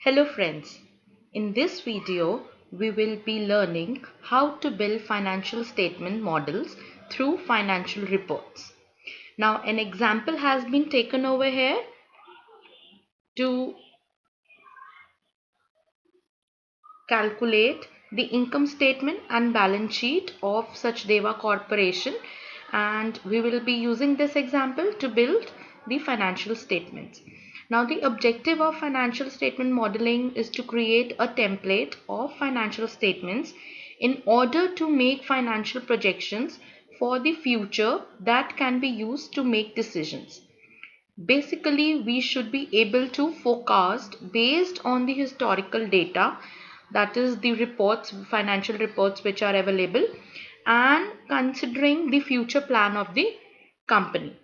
Hello friends, in this video we will be learning how to build financial statement models through financial reports. Now an example has been taken over here to calculate the income statement and balance sheet of Sachdeva Corporation, and we will be using this example to build the financial statements. Now the objective of financial statement modeling is to create a template of financial statements in order to make financial projections for the future that can be used to make decisions. Basically, we should be able to forecast based on the historical data, that is the reports, financial reports which are available, and considering the future plan of the company.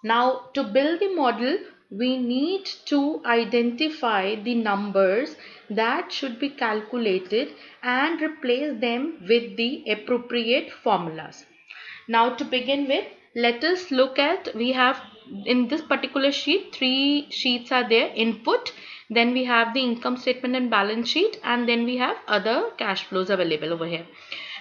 Now, to build the model, we need to identify the numbers that should be calculated and replace them with the appropriate formulas. Now to begin with, let us look at, we have in this particular sheet, three sheets are there: input, then we have the income statement and balance sheet, and then we have other cash flows available over here.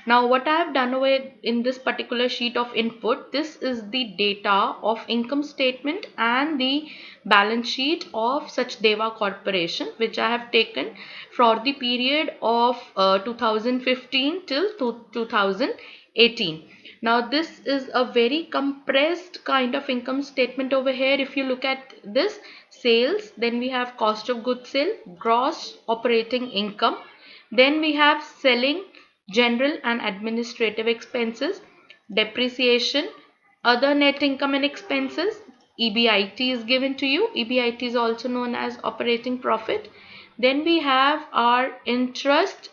Now what I have done over in this particular sheet of input, this is the data of income statement and the balance sheet of Sachdeva Corporation, which I have taken for the period of 2015 till 2018. Now this is a very compressed kind of income statement over here. If you look at this, sales, then we have cost of goods sold, gross operating income, then we have selling, general and administrative expenses, depreciation, other net income and expenses, EBIT is given to you. EBIT is also known as operating profit. Then we have our interest,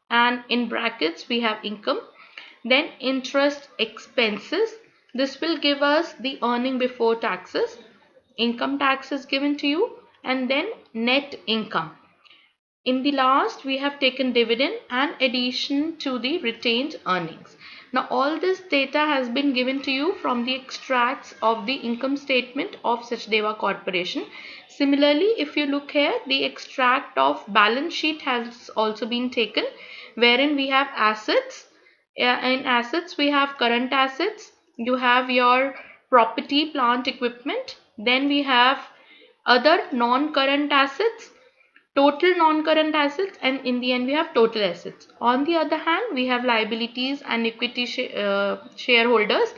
and in brackets we have income. Then interest expenses. This will give us the earning before taxes. Income tax is given to you, and then net income. In the last, we have taken dividend and addition to the retained earnings. Now, all this data has been given to you from the extracts of the income statement of Sachdeva Corporation. Similarly, if you look here, the extract of balance sheet has also been taken, wherein we have assets. In assets, we have current assets. You have your property, plant, equipment. Then we have other non-current assets, total non-current assets, and in the end we have total assets. On the other hand, we have liabilities and equity shareholders,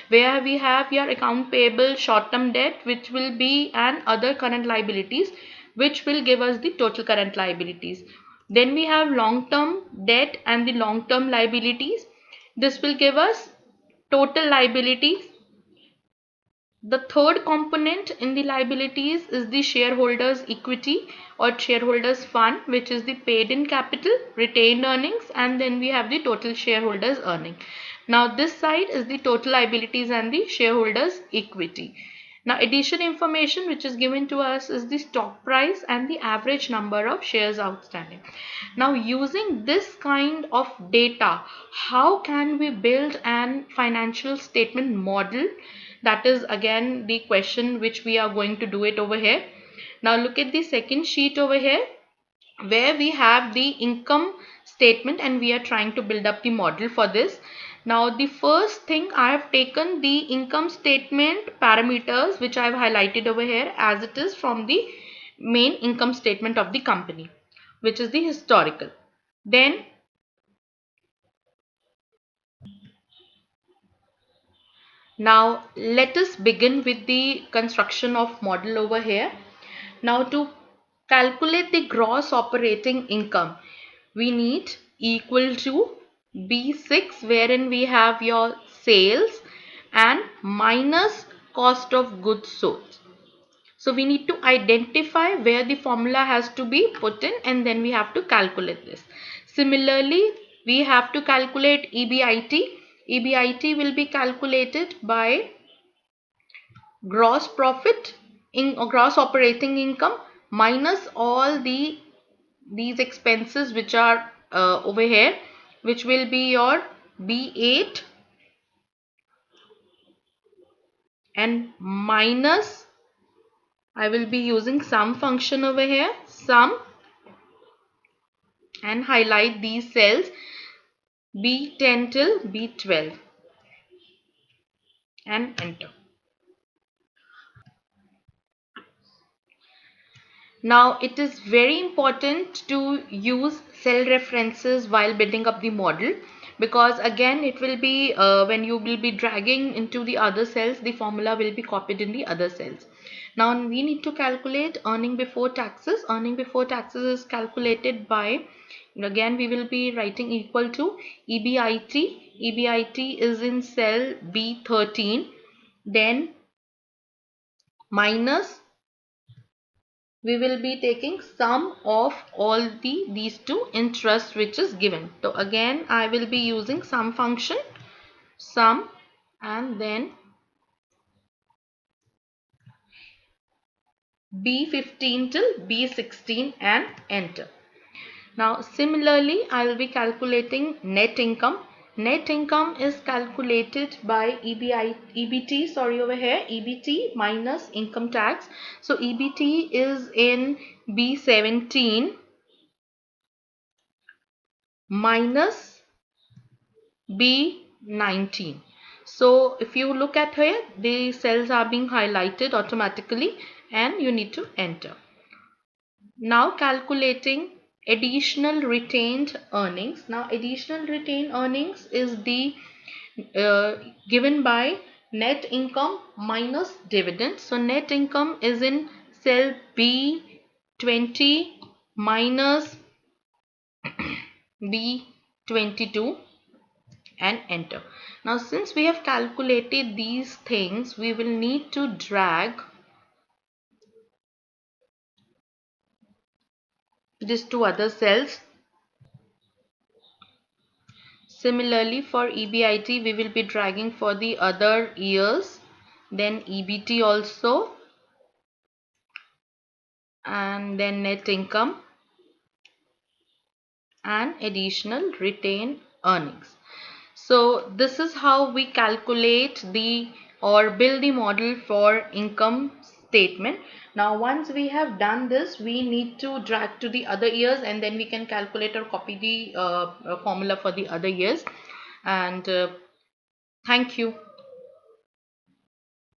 where we have your account payable, short-term debt, which will be, and other current liabilities, which will give us the total current liabilities. Then we have long-term debt and the long-term liabilities. This will give us total liabilities. The third component in the liabilities is the shareholders' equity or shareholders' fund, which is the paid in capital, retained earnings, and then we have the total shareholders' earning. Now this side is the total liabilities and the shareholders' equity. Now addition information which is given to us is the stock price and the average number of shares outstanding. Now using this kind of data, how can we build an financial statement model? That is again the question which we are going to do it over here. Now look at the second sheet over here, where we have the income statement and we are trying to build up the model for this. Now the first thing, I have taken the income statement parameters which I have highlighted over here as it is from the main income statement of the company, which is the historical. Then now let us begin with the construction of model over here. Now to calculate the gross operating income, we need equal to B6, wherein we have your sales and minus cost of goods sold. So we need to identify where the formula has to be put in, and then we have to calculate this. Similarly, we have to calculate EBIT. EBIT will be calculated by gross profit in gross operating income minus all these expenses which are over here, which will be your B8 and minus, I will be using sum function over here, sum and highlight these cells B10 till B12 and enter. Now it is very important to use cell references while building up the model, because again it will be when you will be dragging into the other cells, the formula will be copied in the other cells. Now we need to calculate earning before taxes. Earning before taxes is calculated by, again we will be writing equal to EBIT. EBIT is in cell B13, then minus, we will be taking sum of all these two interest which is given. So again I will be using sum function, sum, and then B15 till B16 and enter. Now similarly I will be calculating net income. Net income is calculated by EBT, sorry, over here EBT minus income tax. So EBT is in B17 minus B19. So if you look at here, the cells are being highlighted automatically and you need to enter. Now calculating additional retained earnings. Now additional retained earnings is the given by net income minus dividend. So net income is in cell B20 minus B22 and enter. Now since we have calculated these things, we will need to drag these two other cells. Similarly for EBIT we will be dragging for the other years, then EBT also, and then net income and additional retained earnings. So this is how we calculate the or build the model for income statement. Now once we have done this, we need to drag to the other years and then we can calculate or copy the formula for the other years. And thank you.